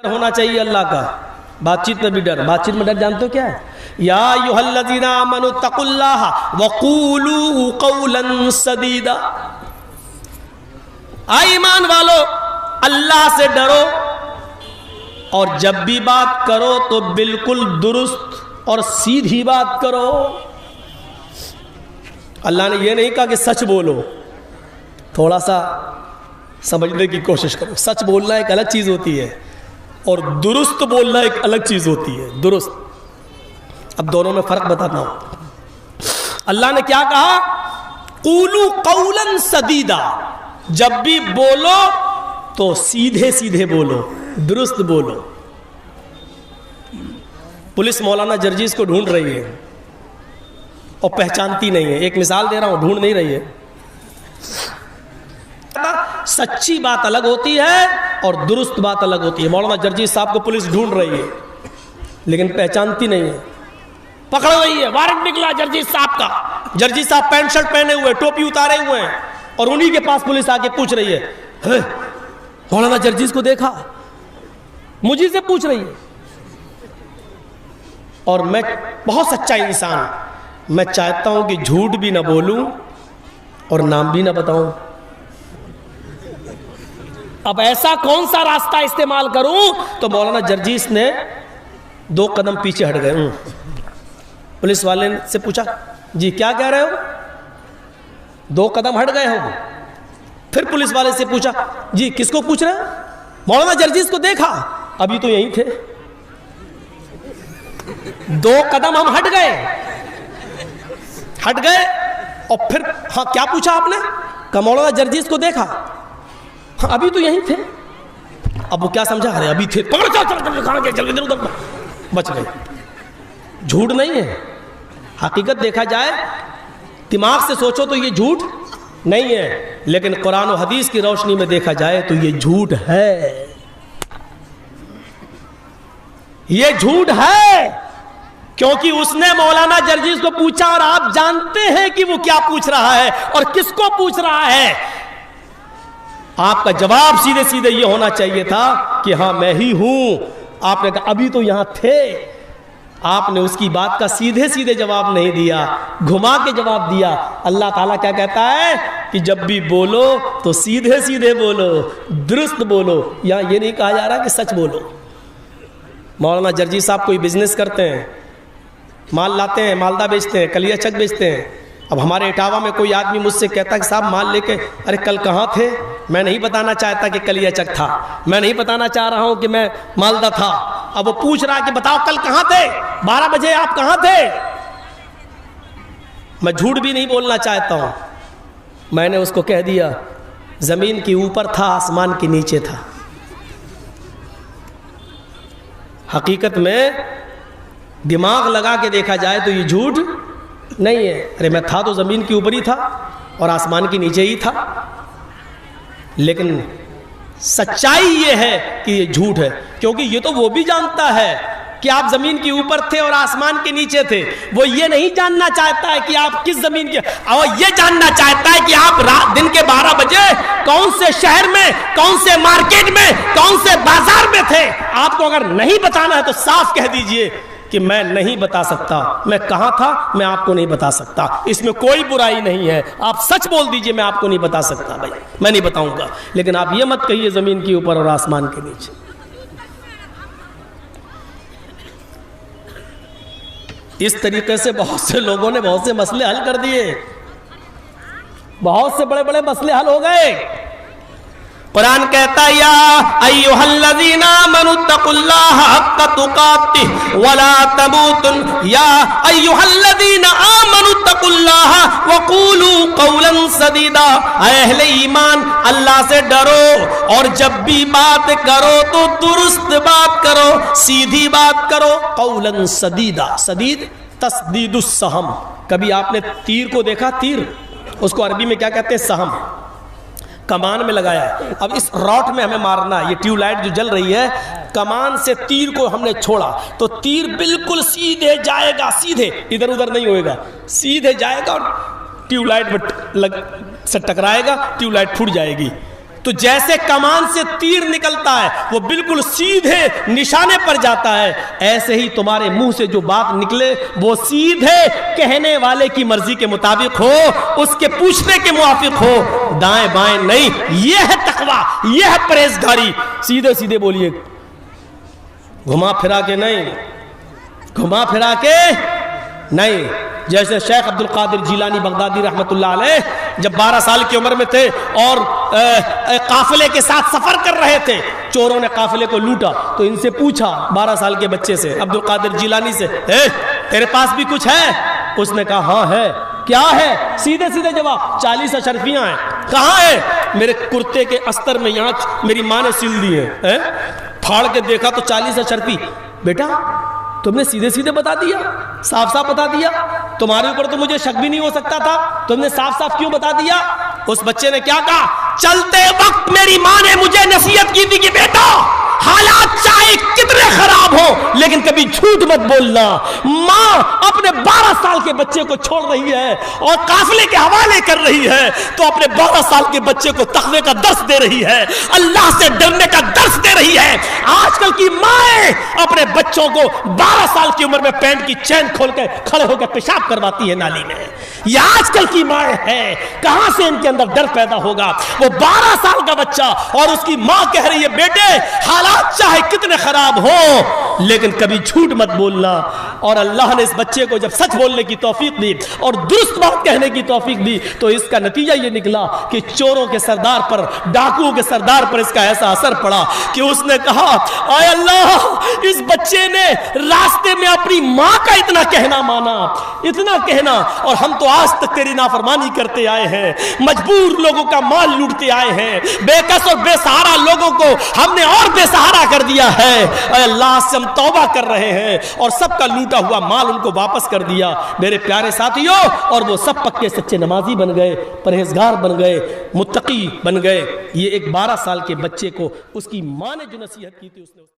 ہونا چاہیے اللہ کا، بات چیت میں بھی ڈر۔ بات چیت میں ڈر جانتے ہو کیا ہے؟ یا ایھا الذین آمنوا اتقوا اللہ وقولوا قولا سدیدا، اے ایمان والو اللہ سے ڈرو اور جب بھی بات کرو تو بالکل درست اور سیدھی بات کرو۔ اللہ نے یہ نہیں کہا کہ سچ بولو، تھوڑا سا سمجھنے کی کوشش کرو۔ سچ بولنا ایک الگ چیز ہوتی ہے اور درست بولنا ایک الگ چیز ہوتی ہے۔ درست، اب دونوں میں فرق بتاتا ہوں۔ اللہ نے کیا کہا؟ قولوا قولا سدیدا، جب بھی بولو تو سیدھے سیدھے بولو، درست بولو۔ پولیس مولانا جرجیز کو ڈھونڈ رہی ہے اور پہچانتی نہیں ہے۔ ایک مثال دے رہا ہوں، ڈھونڈ نہیں رہی ہے۔ سچی بات الگ ہوتی ہے اور درست بات الگ ہوتی ہے۔ مولانا جرجیز صاحب کو پولیس ڈھونڈ رہی ہے لیکن پہچانتی نہیں ہے، پکڑ رہی ہے۔ وارنٹ نکلا جرجیز صاحب کا، جرجیز صاحب پینٹ شرٹ پہنے ہوئے، ٹوپی اتارے ہوئے ہیں اور انہی کے پاس پولیس آ کے پوچھ رہی ہے، مولانا جرجیز کو دیکھا؟ مجھے سے پوچھ رہی ہے۔ اور میں بہت سچا انسان، میں چاہتا ہوں کہ جھوٹ بھی نہ بولوں اور نام بھی نہ بتاؤں۔ اب ایسا کون سا راستہ استعمال کروں؟ تو مولانا جرجیز نے 2 قدم پیچھے ہٹ گئے۔ پولیس والے سے پوچھا، جی کیا کہہ رہے ہو؟ 2 قدم ہٹ گئے ہو۔ پھر پولیس والے سے پوچھا، جی کس کو پوچھ رہے ہیں؟ مولانا جرجیز کو دیکھا؟ ابھی تو یہیں تھے۔ 2 قدم ہم ہٹ گئے اور پھر ہاں کیا پوچھا آپ نے؟ کہ مولانا جرجیز کو دیکھا؟ ابھی تو یہیں تھے۔ اب وہ کیا سمجھا؟ ارے ابھی تھے، پکڑ چل ادھر ادھر، بچ گئے۔ جھوٹ نہیں ہے، حقیقت دیکھا جائے دماغ سے سوچو تو یہ جھوٹ نہیں ہے، لیکن قرآن و حدیث کی روشنی میں دیکھا جائے تو یہ جھوٹ ہے۔ یہ جھوٹ ہے کیونکہ اس نے مولانا جرجیز کو پوچھا اور آپ جانتے ہیں کہ وہ کیا پوچھ رہا ہے اور کس کو پوچھ رہا ہے۔ آپ کا جواب سیدھے سیدھے یہ ہونا چاہیے تھا کہ ہاں میں ہی ہوں۔ آپ نے کہا ابھی تو یہاں تھے۔ آپ نے اس کی بات کا سیدھے سیدھے جواب نہیں دیا، گھما کے جواب دیا۔ اللہ تعالیٰ کیا کہتا ہے کہ جب بھی بولو تو سیدھے سیدھے بولو، درست بولو۔ یہاں یہ نہیں کہا جا رہا کہ سچ بولو۔ مولانا جرجیز صاحب کوئی بزنس کرتے ہیں، مال لاتے ہیں، مالدہ بیچتے ہیں، کلیہ چک بیچتے ہیں۔ اب ہمارے اٹاوا میں کوئی آدمی مجھ سے کہتا کہ صاحب مال لے کے، ارے کل کہاں تھے؟ میں نہیں بتانا چاہتا کہ کلیہ چک تھا، میں نہیں بتانا چاہ رہا ہوں کہ میں مالدہ تھا۔ اب وہ پوچھ رہا کہ بتاؤ کل کہاں تھے؟ 12 بجے آپ کہاں تھے؟ میں جھوٹ بھی نہیں بولنا چاہتا ہوں۔ میں نے اس کو کہہ دیا زمین کے اوپر تھا، آسمان کے نیچے تھا۔ حقیقت میں دماغ لگا کے دیکھا جائے تو یہ جھوٹ نہیں ہے۔ ارے میں تھا تو زمین کے اوپر ہی تھا اور آسمان کے نیچے ہی تھا، لیکن سچائی یہ ہے کہ یہ جھوٹ ہے، کیونکہ یہ تو وہ بھی جانتا ہے کہ آپ زمین کے اوپر تھے اور آسمان کے نیچے تھے۔ وہ یہ نہیں جاننا چاہتا ہے کہ آپ کس زمین کے، اور یہ جاننا چاہتا ہے کہ آپ دن کے 12 بجے کون سے شہر میں، کون سے مارکیٹ میں، کون سے بازار میں تھے۔ آپ کو اگر نہیں بتانا ہے تو صاف کہہ دیجئے کہ میں نہیں بتا سکتا، میں کہاں تھا میں آپ کو نہیں بتا سکتا۔ اس میں کوئی برائی نہیں ہے، آپ سچ بول دیجئے میں آپ کو نہیں بتا سکتا، بھائی میں نہیں بتاؤں گا، لیکن آپ یہ مت کہیے زمین کے اوپر اور آسمان کے نیچے۔ اس طریقے سے بہت سے لوگوں نے بہت سے مسئلے حل کر دیے، بہت سے بڑے بڑے مسئلے حل ہو گئے۔ قرآن کہتا ہے یا ایھا الذین آمنوا اتقوا اللہ حق تقاتہ ولا تموتن، یا ایھا الذین آمنوا اتقوا اللہ وقولوا قولا سدیدا، اے اہل ایمان اللہ سے ڈرو اور جب بھی بات کرو تو درست بات کرو، سیدھی بات کرو۔ قولا سدیدا، سدید تسدید السہم۔ کبھی آپ نے تیر کو دیکھا؟ تیر اس کو عربی میں کیا کہتے ہیں؟ سہم۔ کمان میں لگایا، اب اس راٹ میں ہمیں مارنا ہے، یہ ٹیوب لائٹ جو جل رہی ہے، کمان سے تیر کو ہم نے چھوڑا تو تیر بالکل سیدھے جائے گا، سیدھے، ادھر ادھر نہیں ہوئے گا، سیدھے جائے گا اور ٹیوب لائٹ سے ٹکرائے گا، ٹیوب لائٹ پھوٹ جائے گی۔ تو جیسے کمان سے تیر نکلتا ہے وہ بالکل سیدھے نشانے پر جاتا ہے، ایسے ہی تمہارے منہ سے جو بات نکلے وہ سیدھے کہنے والے کی مرضی کے مطابق ہو، اس کے پوچھنے کے موافق ہو، دائیں بائیں نہیں۔ یہ ہے تقویٰ، یہ ہے پرہیزگاری۔ سیدھے سیدھے بولیے، گھما پھرا کے نہیں، گھما پھرا کے نہیں۔ جیسے شیخ عبد القادر جیلانی بغدادی رحمت اللہ علیہ جب 12 سال کی عمر میں تھے اور قافلے کے ساتھ سفر کر رہے تھے، چوروں نے قافلے کو لوٹا تو ان سے پوچھا 12 سال کے بچے سے، عبد القادر جیلانی سے، تیرے پاس بھی کچھ ہے؟ اس نے کہا ہاں ہے۔ کیا ہے؟ سیدھے سیدھے جواب، 40 اشرفیاں ہیں۔ کہاں ہے؟ میرے کرتے کے استر میں، یہاں میری ماں نے سل دی ہیں۔ پھاڑ کے دیکھا تو 40 اشرفی۔ بیٹا تم نے سیدھے سیدھے بتا دیا، صاف صاف بتا دیا، تمہارے اوپر تو مجھے شک بھی نہیں ہو سکتا تھا، تم نے صاف صاف کیوں بتا دیا؟ اس بچے نے کیا کہا؟ چلتے وقت میری ماں نے مجھے نصیحت کی تھی کہ بیٹا حالات چاہے کتنے خراب ہو لیکن کبھی جھوٹ مت بولنا۔ ماں اپنے 12 سال کے بچے کو چھوڑ رہی ہے اور قافلے کے حوالے کر رہی ہے تو اپنے 12 سال کے بچے کو تقوی کا درس دے رہی ہے، اللہ سے ڈرنے کا درس دے رہی ہے۔ آج کل کی مائیں اپنے بچوں کو 12 سال کی عمر میں پینٹ کی چین کھول کے کھڑے ہو کے پیشاب کرواتی ہے نالی میں۔ یہ آج کل کی مائیں ہیں، کہاں سے ان کے اندر ڈر پیدا ہوگا؟ وہ 12 سال کا بچہ اور اس کی ماں کہہ رہی ہے بیٹے حالات چاہے کتنے خراب ہو لیکن کبھی جھوٹ مت بولنا۔ اور اللہ نے اس بچے کو جب سچ بولنے کی توفیق دی اور درست بات کہنے کی توفیق دی تو اس کا نتیجہ یہ نکلا کہ چوروں کے سردار پر، ڈاکوؤں کے سردار پر اس کا ایسا اثر پڑا کہ اس نے کہا اے اللہ، اس بچے نے راستے میں اپنی ماں کا اتنا کہنا مانا، اتنا کہنا، اور ہم تو آج تک تیری نافرمانی کرتے آئے ہیں، مجبور لوگوں کا مال لوٹتے آئے ہیں، بے کس اور بے سہارا لوگوں کو ہم نے اور بے سہارا کر دیا ہے۔ اے اللہ سے ہم توبہ کر رہے ہیں اور سب کا لوٹا ہوا مال ان کو واپس کر دیا میرے پیارے ساتھیوں، اور وہ سب پکے سچے نمازی بن گئے، پرہیزگار بن گئے، متقی بن گئے۔ یہ ایک 12 سال کے بچے کو اس کی ماں نے جو نصیحت کی تھی اس نے